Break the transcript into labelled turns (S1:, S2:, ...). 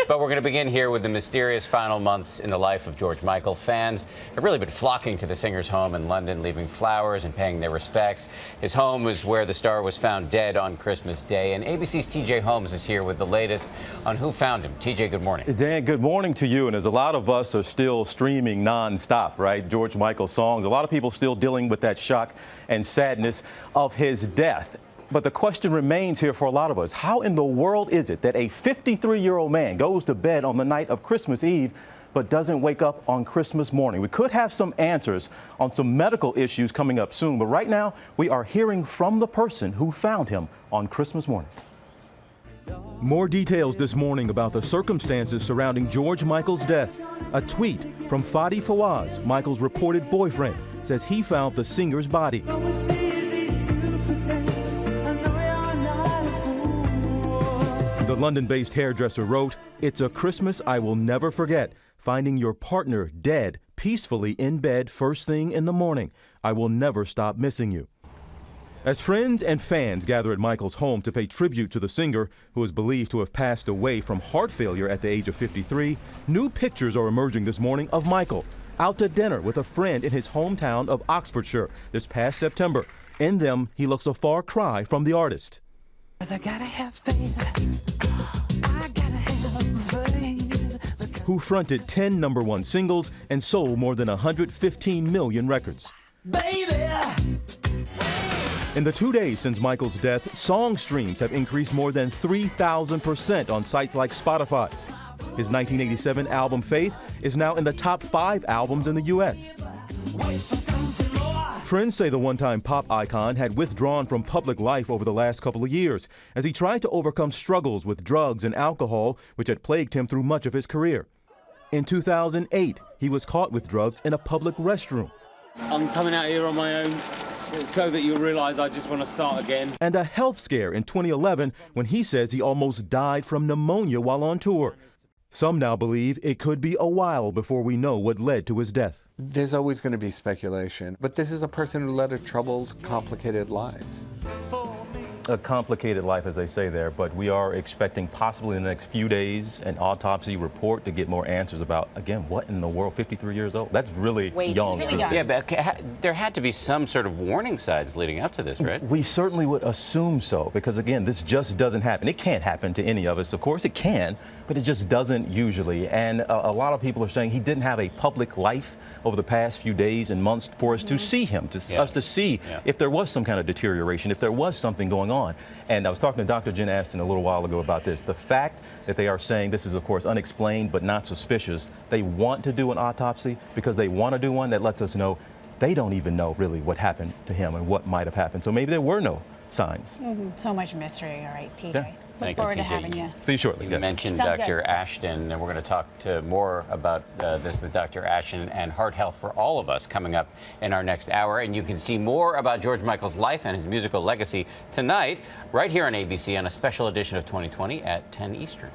S1: But we're going to begin here with the mysterious final months in the life of George Michael. Fans have really been flocking to the singer's home in London, leaving flowers and paying their respects. His home was where the star was found dead on Christmas Day. And ABC's TJ Holmes is here with the latest on who found him. TJ, good morning.
S2: Dan, good morning to you. And as a lot of us are still streaming nonstop, right? George Michael songs. A lot of people still dealing with that shock and sadness of his death. But the question remains here for a lot of us. How in the world is it that a 53-year-old man goes to bed on the night of Christmas Eve but doesn't wake up on Christmas morning? We could have some answers on some medical issues coming up soon, but right now we are hearing from the person who found him on Christmas morning. More details this morning about the circumstances surrounding George Michael's death. A tweet from Fadi Fawaz, Michael's reported boyfriend, says he found the singer's body. The London-based hairdresser wrote, "It's a Christmas I will never forget. Finding your partner dead peacefully in bed first thing in the morning. I will never stop missing you." As friends and fans gather at Michael's home to pay tribute to the singer, who is believed to have passed away from heart failure at the age of 53, new pictures are emerging this morning of Michael out to dinner with a friend in his hometown of Oxfordshire this past September. In them, he looks a far cry from the artist.
S3: I gotta have faith. I gotta have faith.
S2: Who fronted 10 #1 singles and sold more than 115 million records.
S3: Baby.
S2: In the 2 days since Michael's death, song streams have increased more than 3,000% on sites like Spotify. His 1987 album Faith is now in the top 5 albums in the U.S. Friends say the one-time pop icon had withdrawn from public life over the last couple of years as he tried to overcome struggles with drugs and alcohol, which had plagued him through much of his career. In 2008, he was caught with drugs in a public restroom.
S4: I'm coming out here on my own so that you'll realize I just want to start again.
S2: And a health scare in 2011 when he says he almost died from pneumonia while on tour. Some now believe it could be a while before we know what led to his death.
S5: There's always going to be speculation, but this is a person who led a troubled, complicated life.
S2: A complicated life, as they say there, but we are expecting possibly in the next few days an autopsy report to get more answers about, again, what in the world, 53 years old? That's really young.
S1: Really young. Yeah, but there had to be some sort of warning signs leading up to this, right?
S2: We certainly would assume so, because again, this just doesn't happen. It can't happen to any of us, of course it can, but it just doesn't usually. And a lot of people are saying he didn't have a public life over the past few days and months for us to see him, us to see if there was some kind of deterioration, if there was something going on. And I was talking to Dr. Jen Aston a little while ago about this. The fact that they are saying this is, of course, unexplained but not suspicious. They want to do an autopsy because they want to do one that lets us know they don't even know really what happened to him and what might have happened. So maybe there were no signs.
S6: So much mystery. All right, TJ.
S2: Yeah.
S6: Look forward to having you.
S2: See you shortly.
S1: You mentioned Dr. Ashton, and we're going to talk more about this with Dr. Ashton and heart health for all of us coming up in our next hour. And you can see more about George Michael's life and his musical legacy tonight right here on ABC on a special edition of 2020 at 10 Eastern.